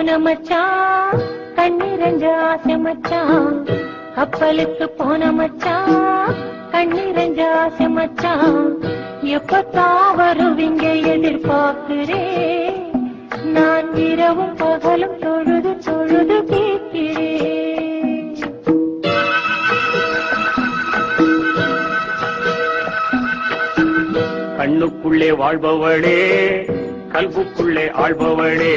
போன மச்சான் கண்ணிரஞ்ச ஆசை மச்சான் கப்பலுக்கு போன மச்சான் கண்ணிரஞ்ச ஆசை மச்சான் எப்பத்தான் வருவீங்க எதிர்பார்க்கிறேன் நான் இரவும் பகலும் தொழுது தொழுது கேட்கிறேன். கண்ணுக்குள்ளே வாழ்பவளே கல்புக்குள்ளே ஆள்பவளே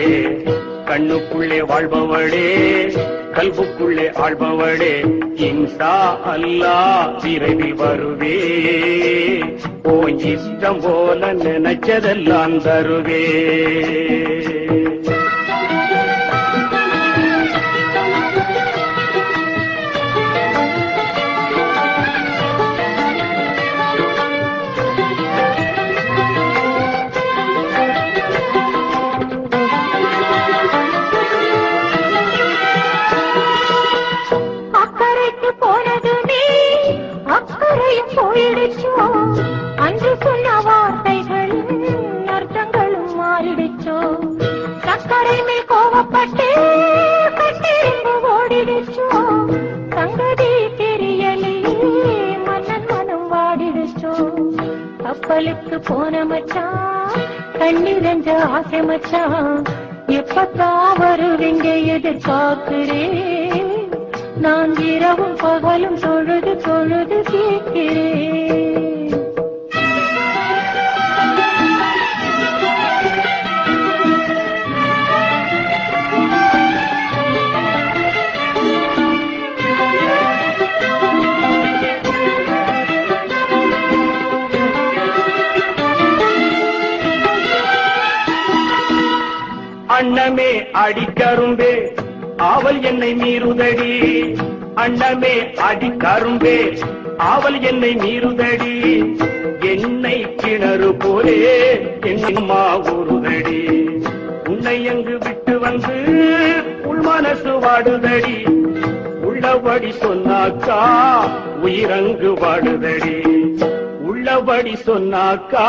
கண்ணுக்குள்ளே வாழ்பவளே கல்புக்குள்ளே ஆள்பவளே இன்ஷா அல்லாஹ் விரைவில் வருவே ஓ இஷ்டம் போல நினைச்சதெல்லாம் தருவே. போயிடுச்சோ அன்று சொன்ன வார்த்தைகளும் அர்த்தங்களும் மாறிடுச்சோ சக்கரை மேல் கோவப்பட்டு கட்டிருந்து ஓடிடுச்சோ சங்கதி தெரியலையே மன்னன் மனம் வாடிடுச்சோ. கப்பலுக்கு போன மச்சான் கண்ணிரஞ்ச ஆசை மச்சான் எப்பத்தான் வருவீங்க எதிர்பார்க்கிறேன் நான் இரவும் பகலும் தொழுது தொழுது கேட்கிறேன். அண்ணமே அடிக்கரும்பே ஆவல் என்னை மீறுதடி அண்ணமே அடிக்கரும்பே ஆவல் என்னை மீறுதடி என்னை கிணறு போலே என்னம்மா ஊறுதடி உன்னை எங்கு விட்டு வந்து உள் மனசு வாடுதடி உள்ளபடி சொன்னாக்கா உயிரங்கு வாடுதடி உள்ளபடி சொன்னாக்கா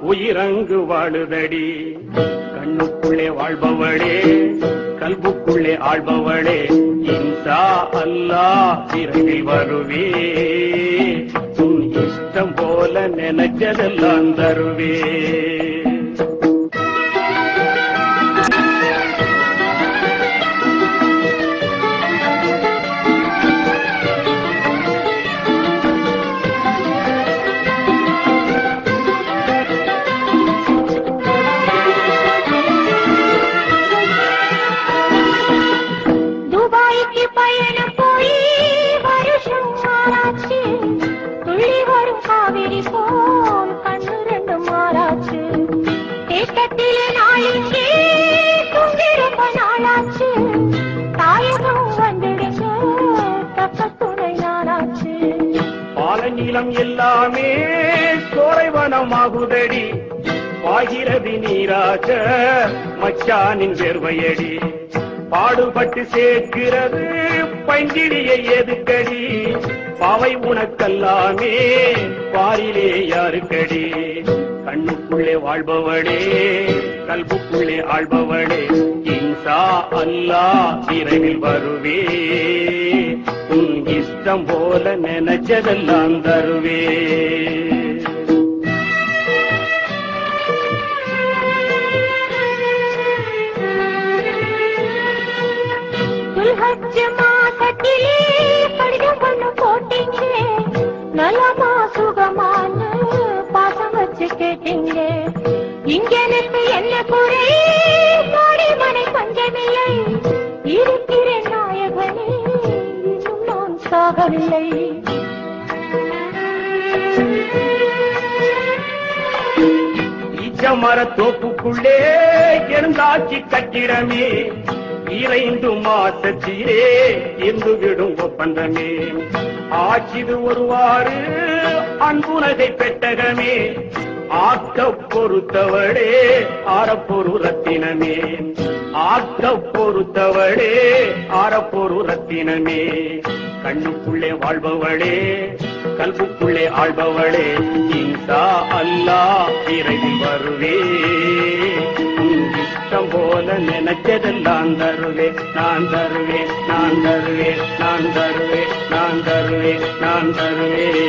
உயிரங்கு வாடுதடி. கண்ணுக்குள்ளே வாழ்பவளே கல்புக்குள்ளே ஆள்பவளே இன்ஷா அல்லாஹ் விரைவில் வருவே உன் இஷ்டம் போல நினைச்சதெல்லாம் தருவே. பயணம் போய் வருஷம் மாறாச்சு துள்ளி வரும் காவிரி போல் கண்ணு ரெண்டு மாறாச்சு தேக்கத்திலே நாளிங்கே தூங்கி ரொம்ப நாளாச்சு தாயகம் வந்துடுங்க தக்க துணை நாளாச்சு. பால நீளம் எல்லாமே சோலைவனமாகுதடி பாகிரதி நீராக மச்சானின் வேர்வையடி பாடுபட்டு சேர்க்கிறது பைங்கிடியை எதுக்கடி பாவை உனக்கல்லாமே பாரிலே யாருக்கடி. கண்ணுக்குள்ளே வாழ்பவளே கல்புக்குள்ளே ஆள்பவளே இன்ஷா அல்லாஹ் விரைவில் வருவே உன் இஷ்டம் போல நினைச்சதெல்லாம் தருவே. மாசத்திலே கடிதம் பண்ண போட்டீங்க நலமா சுகமான பாசம் வச்சு கேட்டீங்க இங்க எனக்கு என்ன குறை மாடி மனை பஞ்சமில்லை இருக்கிறேன் நாயகனே இன்னும் நான் சாகவில்லை. ஈச்சமர தோப்புக்குள்ளே இருந்தாச்சி கட்டிடமே இறைந்து மாசத்திலே இருந்து விடும் ஒப்பந்தமே ஆட்சிது ஒருவாறு அன்புனதை பெட்டகமே ஆக்க பொறுத்தவளே ஆரப்பொரு ரத்தினமே ஆக்க பொறுத்தவளே ஆரப்பொரு ரத்தினமே. கண்ணுக்குள்ளே வாழ்பவளே கல்புக்குள்ளே ஆள்பவளே இன்ஷா அல்லாஹ் விரைவில் வருவே இஷ்டம் போல நினைச்சதெல்லாம் தருவேன் நான் தருவேன் நான் தருவேன் நான் தருவேன் நான் தருவேன் நான் தருவேன்